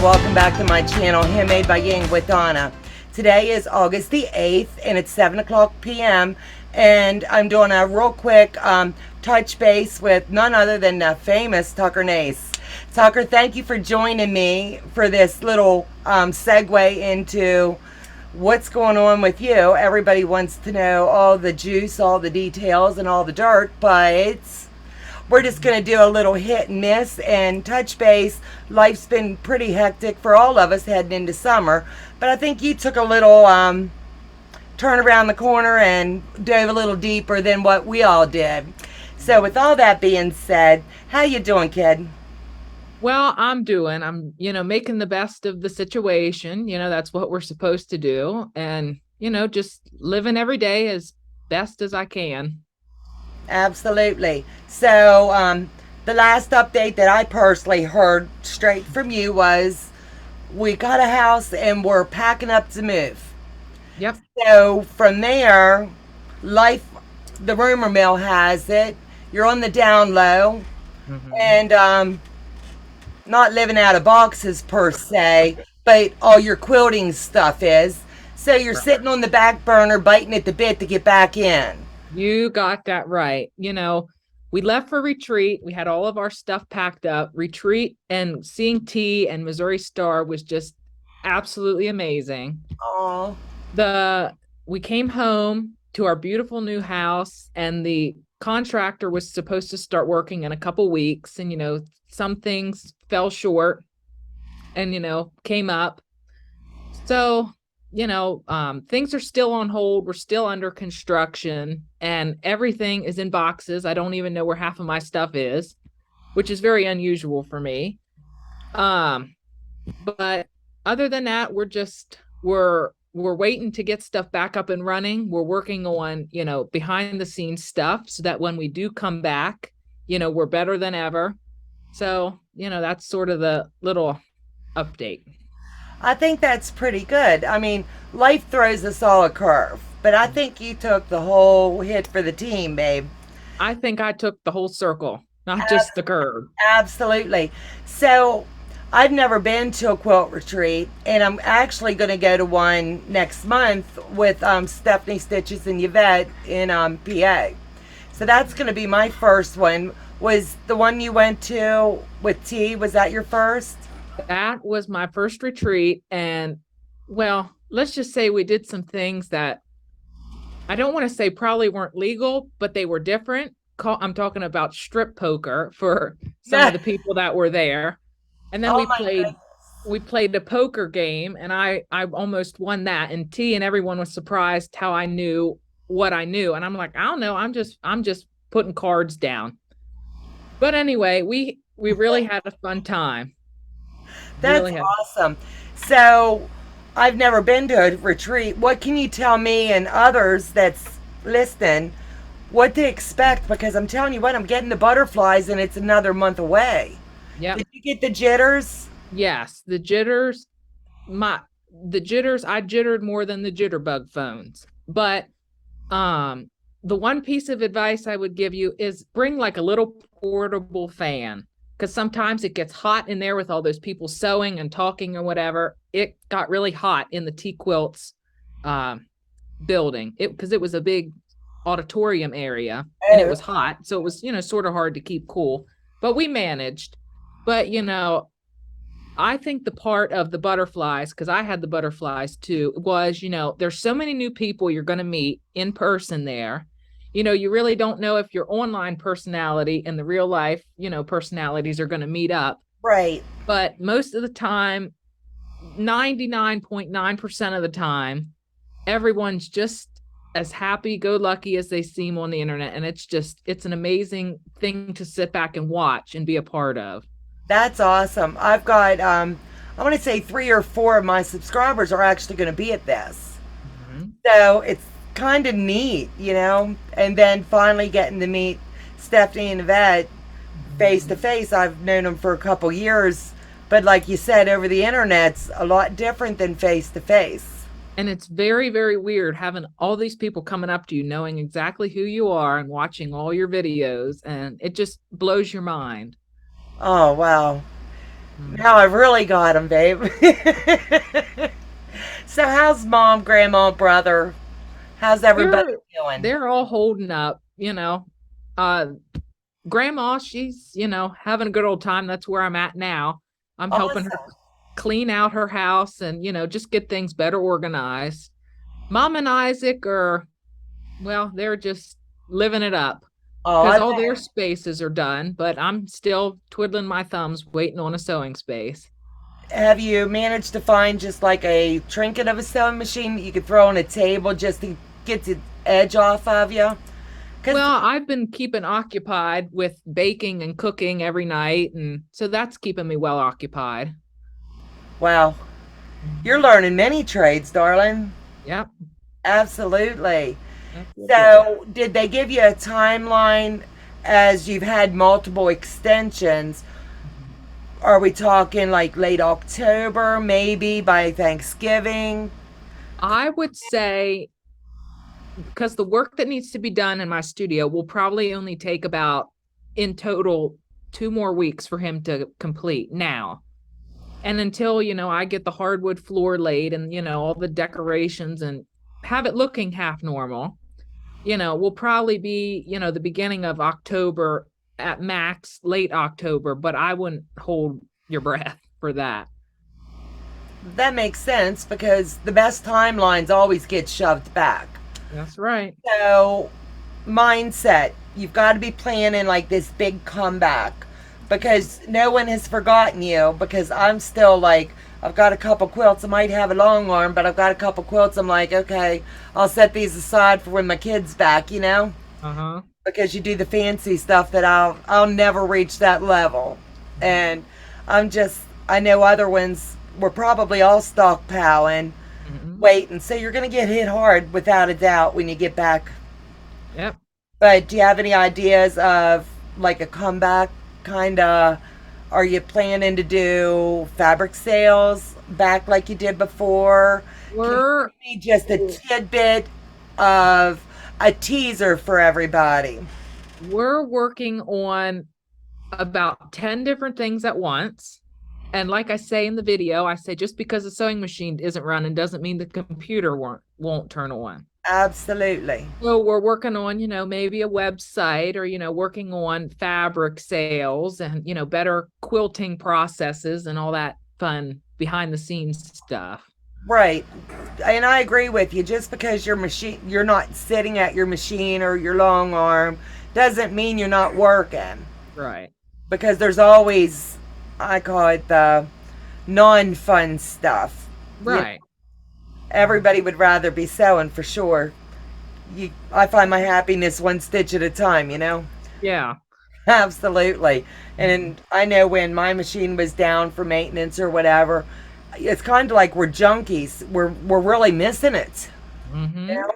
welcome back to my channel, Handmade by Ying with Donna. Today is August the 8th and it's 7 o'clock p.m. and I'm doing a real quick touch base with none other than the famous Tucker Nace. Tucker, thank you for joining me for this little segue into what's going on with you. Everybody wants to know all the juice, all the details, and all the dirt, but we're just going to do a little hit and miss and touch base. Life's been pretty hectic for all of us heading into summer, but I think you took a little turn around the corner and dove a little deeper than what we all did. So with all that being said, how you doing, kid? Well, I'm making the best of the situation. That's what we're supposed to do. And, just living every day as best as I can. Absolutely. So the last update that I personally heard straight from you was we got a house and we're packing up to move. Yep. So from there, life, the rumor mill has it, you're on the down low and not living out of boxes per se, but all your quilting stuff is. So you're sitting on the back burner, biting at the bit to get back in. You got that right. We left for retreat. We had all of our stuff packed up. Retreat and seeing T and Missouri Star was just absolutely amazing. Oh, We came home to our beautiful new house, and the contractor was supposed to start working in a couple weeks, and some things fell short and came up. So things are still on hold. We're still under construction and everything is in boxes. I don't even know where half of my stuff is, which is very unusual for me. But other than that, we're waiting to get stuff back up and running. We're working on, behind the scenes stuff so that when we do come back, we're better than ever. So, that's sort of the little update. I think that's pretty good. I mean, life throws us all a curve, but I think you took the whole hit for the team, babe. I think I took the whole circle, not just the curve. Absolutely. So, I've never been to a quilt retreat, and I'm actually going to go to one next month with Stephanie Stitches and Yvette in PA. So that's going to be my first one. Was the one you went to with T, was that your first? That was my first retreat. And well, let's just say we did some things that I don't want to say probably weren't legal, but they were different. I'm talking about strip poker for some of the people that were there. And then Oh my goodness. we played the poker game, and I almost won that. And T and everyone was surprised how I knew what I knew. And I'm like, I don't know, I'm just putting cards down. But anyway, we really had a fun time. That's Really had. awesome. So, I've never been to a retreat. What can you tell me and others that's listening what to expect? Because I'm telling you what, I'm getting the butterflies and it's another month away. Yep. Did you get the jitters? Yes, the jitters, I jittered more than the jitterbug phones. But the one piece of advice I would give you is bring like a little portable fan, because sometimes it gets hot in there with all those people sewing and talking or whatever. It got really hot in the T Quilts building, because it was a big auditorium area and it Oh, was hot, so it was sort of hard to keep cool, but we managed. But I think the part of the butterflies, because I had the butterflies too, was, there's so many new people you're going to meet in person there. You really don't know if your online personality and the real life, personalities are going to meet up. right. But most of the time, 99.9% of the time, everyone's just as happy go lucky as they seem on the internet. And it's an amazing thing to sit back and watch and be a part of. That's awesome. I've got I want to say 3 or 4 of my subscribers are actually going to be at this. Mhm. So it's kind of neat, and then finally getting to meet Stephanie and Yvette face to face. I've known them for a couple years, but like you said, over the internet's a lot different than face to face. And it's very, very weird having all these people coming up to you, knowing exactly who you are and watching all your videos. And it just blows your mind. Oh, wow. Mm. Now I've really got him, babe. So how's mom, grandma, brother? How's everybody They're doing? they're all holding up, Uh grandma, she's, having a good old time. That's where I'm at now. I'm helping her Awesome. clean out her house and, just get things better organized. Mom and Isaac are, well, they're just living it up Oh, because I all their bet. spaces are done, but I'm still twiddling my thumbs waiting on a sewing space. Have you managed to find just like a trinket of a sewing machine that you could throw on a table just to get the edge off of you? Because, Well, I've been keeping occupied with baking and cooking every night, and so that's keeping me well occupied. wow, you're Mhm. learning many trades, darling. Yep, Absolutely. that's a good. So, did they give you a timeline as you've had multiple extensions? Are we talking like late October, maybe by Thanksgiving? I would say because the work that needs to be done in my studio will probably only take about in total 2 more weeks for him to complete now. And until, I get the hardwood floor laid and, all the decorations and have it looking half normal, will probably be, the beginning of October at max, late October, but I wouldn't hold your breath for that. That makes sense because the best timelines always get shoved back. That's right. So, mindset. You've got to be planning like this big comeback because no one has forgotten you. Because I'm still like, I've got a couple quilts. I might have a long arm, but I've got a couple quilts. I'm like, okay, I'll set these aside for when my kid's back, Uh-huh. because you do the fancy stuff that I'll never reach that level. And I know other ones were probably all stockpiling, Mm-hmm. waiting. So you're going to get hit hard without a doubt when you get back. Yep. But do you have any ideas of like a comeback kind of? Are you planning to do fabric sales back like you did before? Can you We're give me just a tidbit of a teaser for everybody? we're working on about 10 different things at once. And like I say in the video, I say just because the sewing machine isn't running doesn't mean the computer won't turn on. Absolutely. So we're working on, maybe a website or, working on fabric sales and, better quilting processes and all that fun behind the scenes stuff. Right. And I agree with you. Just because you're not sitting at your machine or your long arm doesn't mean you're not working. Right. Because there's always, I call it the non-fun stuff. You know, Right. everybody would rather be sewing for sure. I find my happiness one stitch at a time. Yeah. Absolutely. And I know when my machine was down for maintenance or whatever, it's kind of like we're junkies. We're really missing it. You Mm-hmm. know?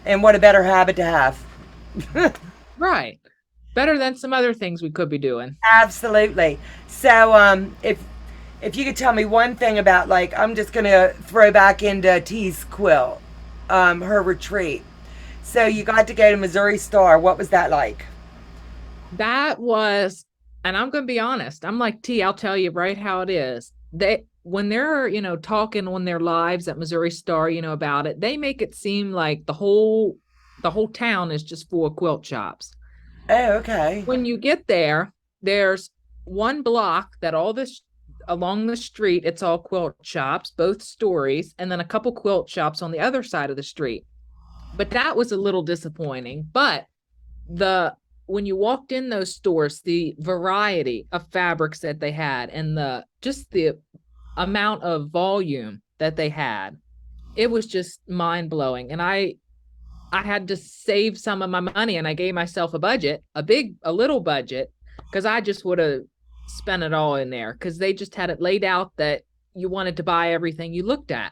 And what a better habit to have. Right. Better than some other things we could be doing. Absolutely. So, if you could tell me one thing about like I'm just gonna throw back into T's quilt, her retreat. So you got to go to Missouri Star. What was that like? That was, and I'm going to be honest. I'm like T. I'll tell you right how it is. They when they're talking on their lives at Missouri Star, about it, they make it seem like the whole town is just full of quilt shops. Oh, okay. When you get there, there's one block that all this along the street, it's all quilt shops, both stories, and then a couple quilt shops on the other side of the street. But that was a little disappointing. But the when you walked in those stores, the variety of fabrics that they had and the amount of volume that they had, it was just mind blowing. And I had to save some of my money and I gave myself a budget, a little budget, because I just would have spent it all in there because they just had it laid out that you wanted to buy everything you looked at.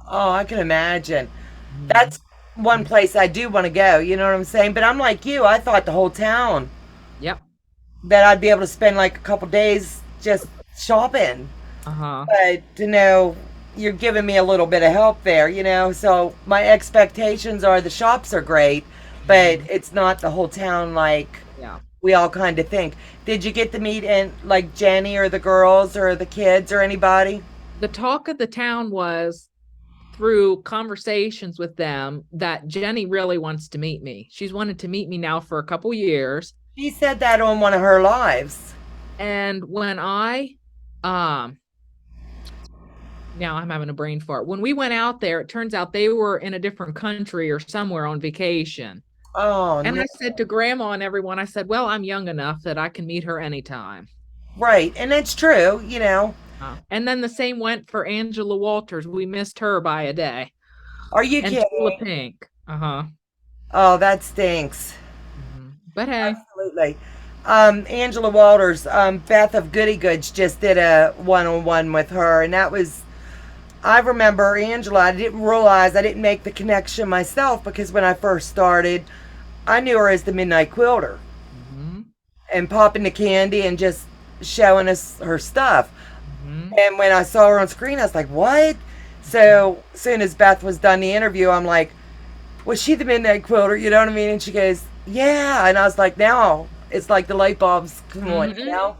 Oh, I can imagine. Mhm. That's one place I do want to go. You know what I'm saying? But I'm like you. I thought the whole town Yep. that I'd be able to spend like a couple days just shopping. Uh-huh. But to know you're giving me a little bit of help there. So my expectations are the shops are great, but Mhm. it's not the whole town like Yeah. we all kind of think. Did you get to meet and like Jenny or the girls or the kids or anybody? The talk of the town was through conversations with them that Jenny really wants to meet me. She's wanted to meet me now for a couple years. She said that on one of her lives. And when I um now I'm having a brain fart. When we went out there, it turns out they were in a different country or somewhere on vacation. Oh, And no. I said to grandma and everyone, I said, well, I'm young enough that I can meet her anytime. Right. And that's true, you know. And then the same went for Angela Walters. We missed her by a day. Are you And kidding? Tula Pink. Uh-huh. Oh, that stinks. But hey, Absolutely. Angela Walters, Beth of Goody Goods just did a one-on-one with her, and that was, I remember Angela. I didn't realize, I didn't make the connection myself because when I first started, I knew her as the Midnight Quilter mhm, and popping the candy and just showing us her stuff. mhm, And when I saw her on screen, I was like, what? So as soon as Beth was done the interview, I'm like, was she the Midnight Quilter? You know what I mean? And she goes, yeah. And I was like, now it's like the light bulbs come on, you mhm. know?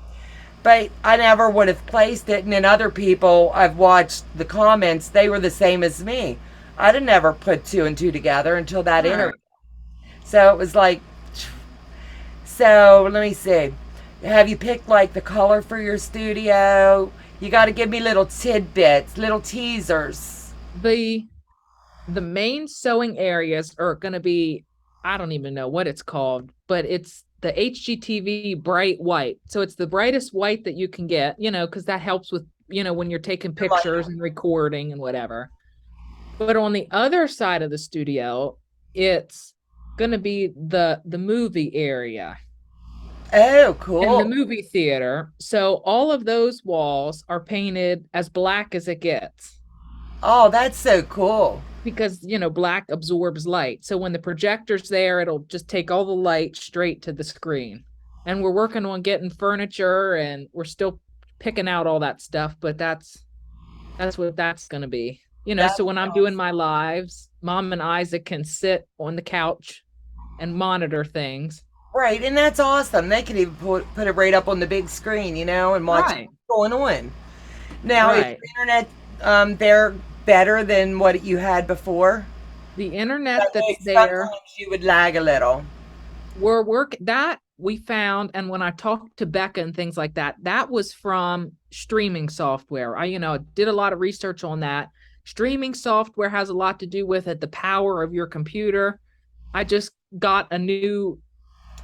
But I never would have placed it. And then other people, I've watched the comments, they were the same as me. I'd have never put two and two together until that interview. Right. So it was like, so let me see. Have you picked like the color for your studio? You got to give me little tidbits, little teasers. The the main sewing areas are going to be, I don't even know what it's called, but it's the HGTV bright white. So it's the brightest white that you can get, because that helps with, when you're taking pictures and recording and whatever. But on the other side of the studio, it's going to be the movie area Oh, and the cool. movie theater. So all of those walls are painted as black as it gets Oh, that's so cool. because, black absorbs light. So when the projector's there, it'll just take all the light straight to the screen. And we're working on getting furniture and we're still picking out all that stuff, but that's what that's going to be. That's So when I'm doing my lives, Mom and Isaac can sit on the couch and monitor things. right, and that's awesome. They could even put it right up on the big screen, you know, and watch Right. what's going on. Now, is Right. the internet there better than what you had before? The I internet that's think there, sometimes you would lag a little. we're work that we found, and when I talked to Becca and things like that, that was from streaming software. I, did a lot of research on that. Streaming software has a lot to do with it, the power of your computer. I just got a new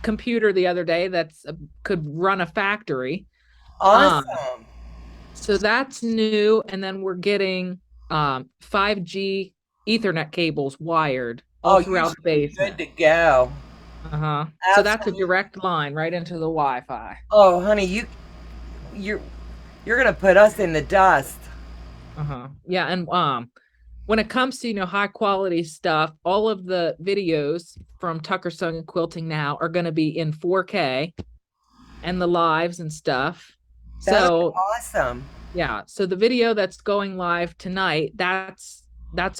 computer the other day that's could run a factory. Awesome. So that's new. And then we're getting 5G Ethernet cables wired all Oh, you throughout should the be good basement. to go. Uh-huh. So that's a Absolutely. direct line right into the Wi-Fi. Oh, honey, you're you're gonna put us in the dust. Uh-huh. Yeah, and when it comes to, high quality stuff, all of the videos from Tucker Sewing and Quilting now are going to be in 4K and the lives and stuff. That's So, awesome. yeah, so the video that's going live tonight, that's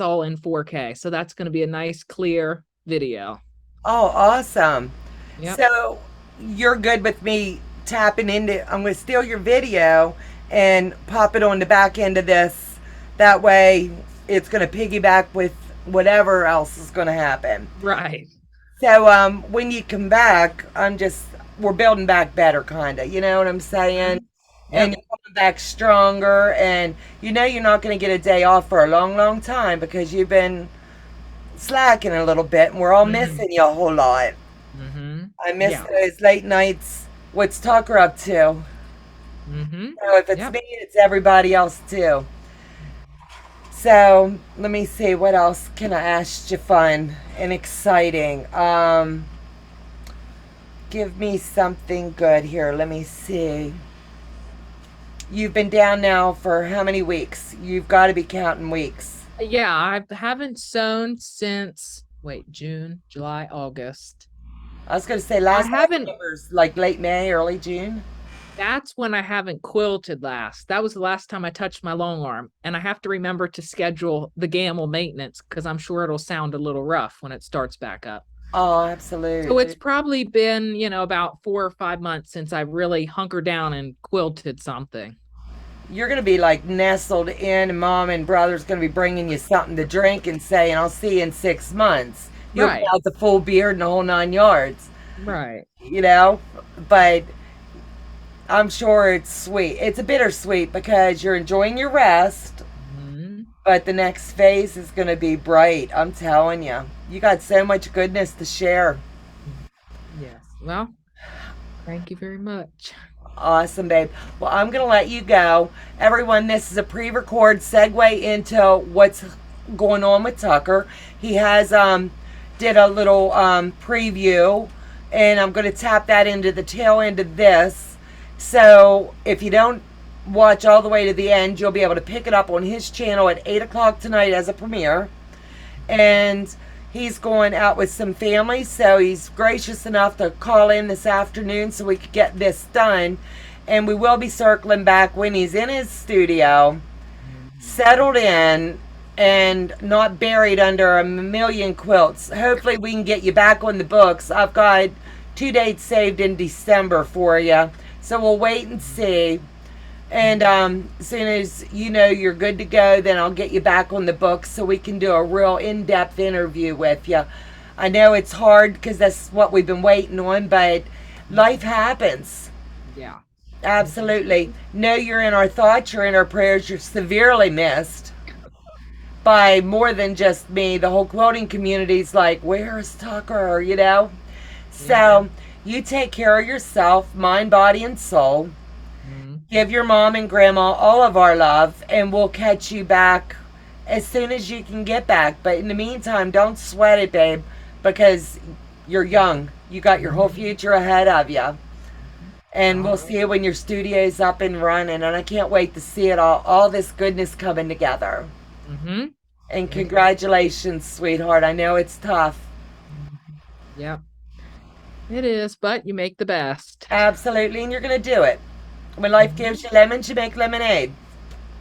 all in 4K. So that's going to be a nice clear video. Oh, awesome. Yep. So you're good with me tapping into, I'm going to steal your video and pop it on the back end of this. That way it's going to piggyback with whatever else is going to happen. Right. So when you come back, we're building back better, kind of. You know what I'm saying? Mhm. And Yep. you're coming back stronger. And you know you're not going to get a day off for a long, long time because you've been slacking a little bit and we're all Hmm. missing you a whole lot. Hmm. I miss Yeah. those late nights. What's Tucker up to? Hmm. So if it's Yep. me, it's everybody else too. So let me see, what else can I ask you fun and exciting? Give me something good here. Let me see. You've been down now for how many weeks? You've got to be counting weeks. Yeah, I haven't sewn since, wait, June, July, August. I was going to say I last I haven't, remember is like late May, early June. that's when I haven't quilted last. That was the last time I touched my long arm. And I have to remember to schedule the gammal maintenance because I'm sure it'll sound a little rough when it starts back up. Oh, So it's absolutely. probably been, about 4 or 5 months since I really hunkered down and quilted something. You're going to be like nestled in, and mom and brother's going to be bringing you something to drink and saying, I'll see you in 6 months. You'll be Right. out the full beard and the whole 9 yards, Right. you know? But I'm sure it's sweet. It's a bittersweet because you're enjoying your rest, Mhm. but the next phase is going to be bright. I'm telling you. You got so much goodness to share. Yes. Well, thank you very much. Awesome, babe. Well, I'm going to let you go. Everyone, this is a pre record segue into what's going on with Tucker. He has did a little preview, and I'm going to tap that into the tail end of this. So if you don't watch all the way to the end, you'll be able to pick it up on his channel at 8 o'clock tonight as a premiere. And he's going out with some family, so he's gracious enough to call in this afternoon so we could get this done. And we will be circling back when he's in his studio, Mhm. settled in, and not buried under a million quilts. Hopefully, we can get you back on the books. I've got 2 dates saved in December for you, so we'll wait and see. And as soon as you know you're good to go, then I'll get you back on the book so we can do a real in depth interview with you. I know it's hard because that's what we've been waiting on, but life happens. Yeah. Mhm. Absolutely. Know you're in our thoughts, you're in our prayers, you're severely missed by more than just me. The whole quoting community's like, where's Tucker? Yeah. So you take care of yourself, mind, body, and soul. Mhm. Give your mom and grandma all of our love, and we'll catch you back as soon as you can get back. But in the meantime, don't sweat it, babe, because you're young. You got your whole Mhm. future ahead of you. Mhm. And All we'll right. see you when your studio's up and running. And I can't wait to see it all this goodness coming together. Mhm. And Thank you. congratulations, sweetheart. I know it's tough. Mhm. Yep. It is, but you make the best. Absolutely. And you're going to do it. When life gives Mhm. you lemons, you make lemonade.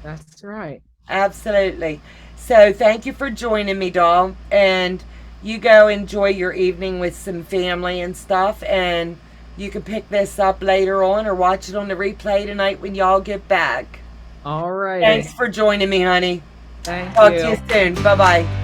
That's right. Absolutely. So thank you for joining me, doll. And you go enjoy your evening with some family and stuff. And you can pick this up later on or watch it on the replay tonight when y'all get back. All righty. Thanks for joining me, honey. Thank Talk to you you. soon. Bye bye.